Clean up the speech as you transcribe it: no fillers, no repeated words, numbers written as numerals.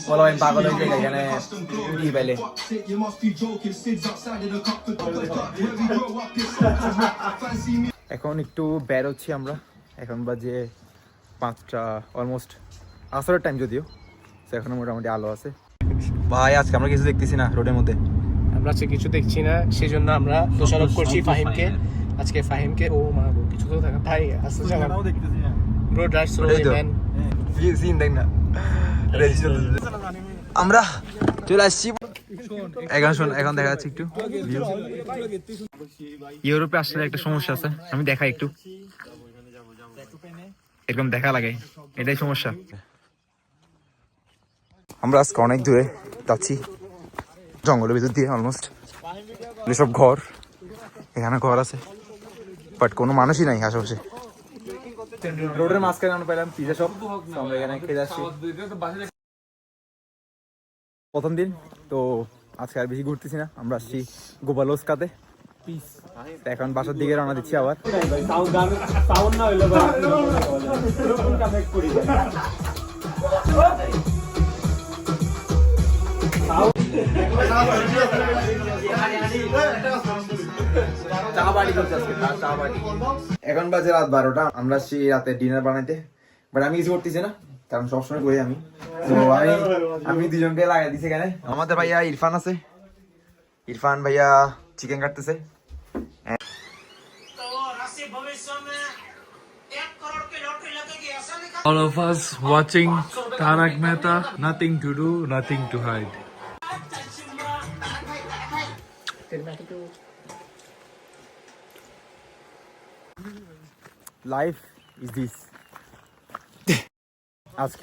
বলবেন পাগল হয়ে যায় এখানে কি পেলে। এখন একটু বেরোচ্ছি আমরা, এখন বাজে 5টা, অলমোস্ট আসরের টাইম যদিও, এখন মোটামুটি আলো আছে। ভাই আজকে আমরা কিছু দেখতেছি না রোডের মধ্যে, আমরা আজকে কিছু দেখছি না, সেই জন্য আমরা দোষারোপ করছি ফাহিমকে। আজকে ফাহিমকে ও মা গো কিছু তো দেখা ভাই আসলে জানাও দেখতেছি না bro, drive slowly man, scene দেখ না। আমরা চলে আসছি এখন, শোন এখন দেখা যাচ্ছে একটু ভিউ। ইউরোপে আসলে একটা সমস্যা আছে, আমি দেখাই একটু, এরকম দেখা লাগে, এটাই সমস্যা। আমরা আজকে অনেক দূরে যাচ্ছি, জঙ্গলের ভিতর দিয়ে, অলমোস্ট সব ঘর, এখানে ঘর আছে বাট কোনো মানুষই নাই আশেপাশে। রোডের মাঝখানে আমরা পেলাম পিজা শপ, আমরা এখানে খেয়ে যাচ্ছি। প্রথম দিন তো আজকে আর বেশি ঘুরতেছি না, আমরা আসছি গোপালস্কাতে। এখন বাসার দিকে রওনা দিচ্ছি আবার। এখন বাজে রাত 12টা, আমরা আসছি রাতে ডিনার বানাইতে, বাট আমি কিছু করতেছি না কারণ সবসময় করি আমি। তো আমি দুজনকে লাগাই দিছি এখানে। আমাদের ভাইয়া ইরফান আছে, ইরফান ভাইয়া চিকেন কাটতেছে। All of us watching Tarak Mehta, nothing to do, nothing to hide. Life is this. আজকে